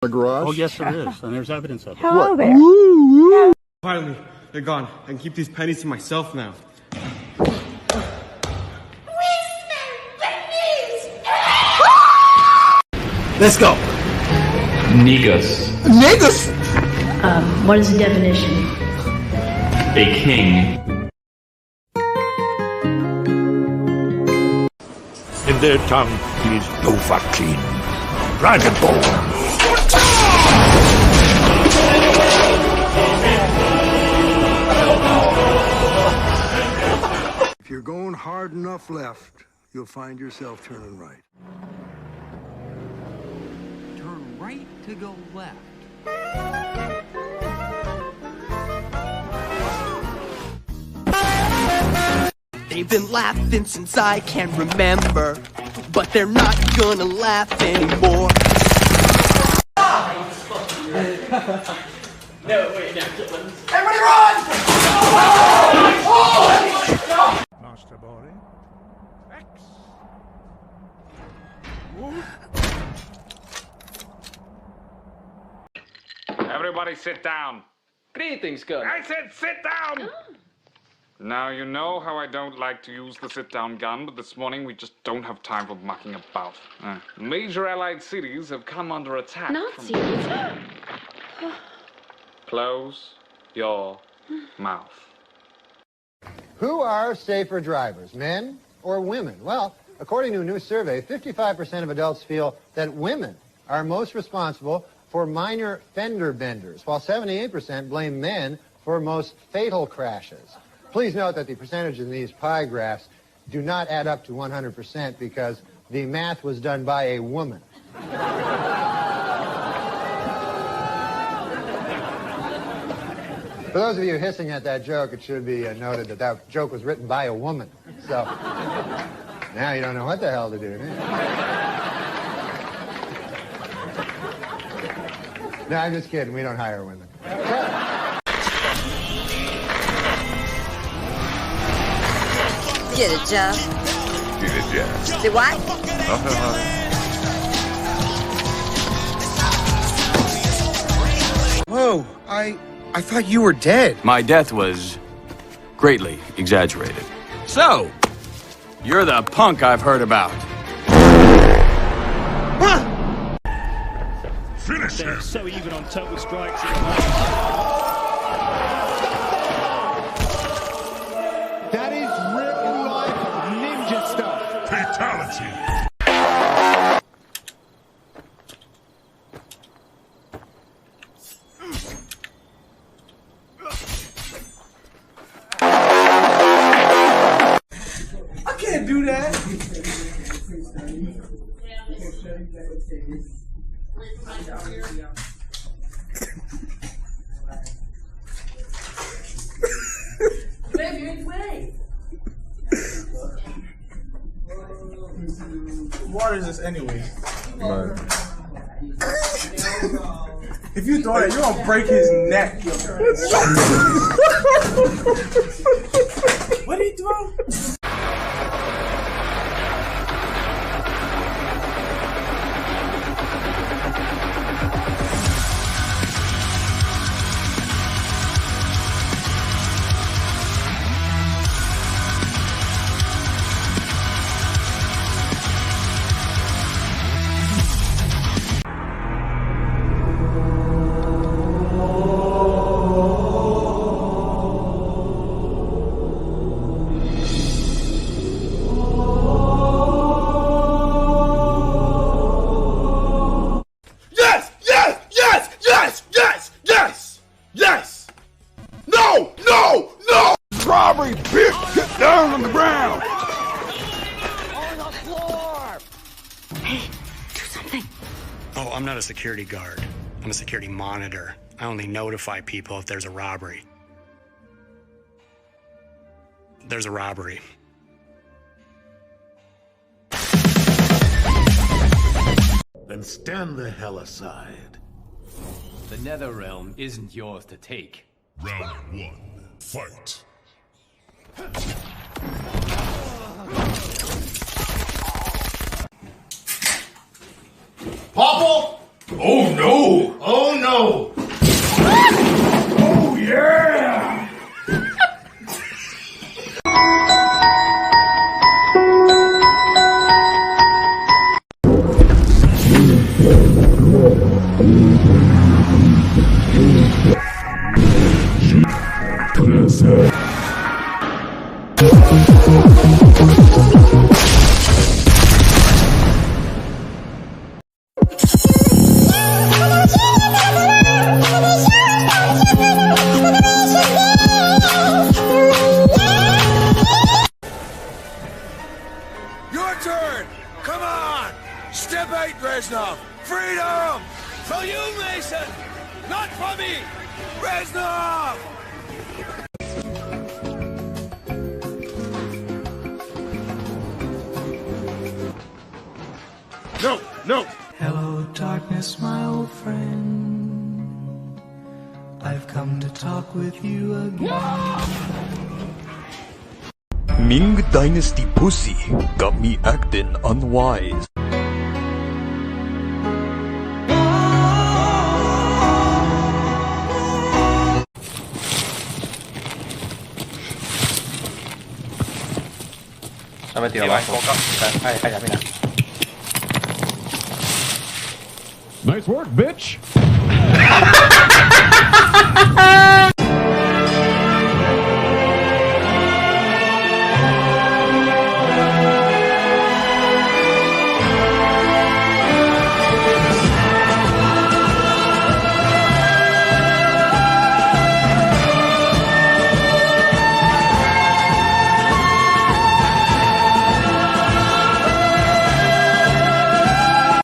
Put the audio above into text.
The garage? Oh, yes, there is, and there's evidence of it. Hello there. Woo! Finally, they're gone. I can keep these pennies to myself now. Let's go. Negus. Niggas! What is the definition? A king. In their tongue, he is Dovahkiin, Dragonborn. If you're going hard enough left, you'll find yourself turning right. Turn right to go left. They've been laughing since I can remember, but they're not gonna laugh anymore. No, wait, no. Everybody run! Master Bori. X. Everybody sit down. Greetings, gun. I said sit down! Now, you know how I don't like to use the sit-down gun, but this morning we just don't have time for mucking about. Major Allied cities have come under attack. Nazis? Close your mouth. Who are safer drivers, men or women? Well, according to a new survey, 55% of adults feel that women are most responsible for minor fender benders, while 78% blame men for most fatal crashes. Please note that the percentages in these pie graphs do not add up to 100% because the math was done by a woman. For those of you hissing at that joke, it should be noted that that joke was written by a woman. So now you don't know what the hell to do. No, I'm just kidding. We don't hire women. Get it, Jeff. Get it, Jeff. Do what? Nothing, honey. Whoa, I thought you were dead. My death was greatly exaggerated. So, you're the punk I've heard about. Finish him. They're so even on total strikes. That is real life ninja stuff. Fatality. I can't do that. What is this anyway? If you throw that, you're gonna break his neck. What did he throw? Yes! No! No! No! Robbery, bitch! Get down on the ground! On the floor! Hey, do something. Oh, I'm not a security guard. I'm a security monitor. I only notify people if there's a robbery. There's a robbery. Then stand the hell aside. The Nether Realm isn't yours to take. Round one, fight. Popple! Oh no! Oh no! Oh yeah! Your turn! Come on! Step 8, Reznov! Freedom! For you, Mason! Not for me! Reznov! No! No! Hello, darkness, my old friend. I've come to talk with you again. Ming Dynasty pussy got me acting unwise. Nice work, bitch.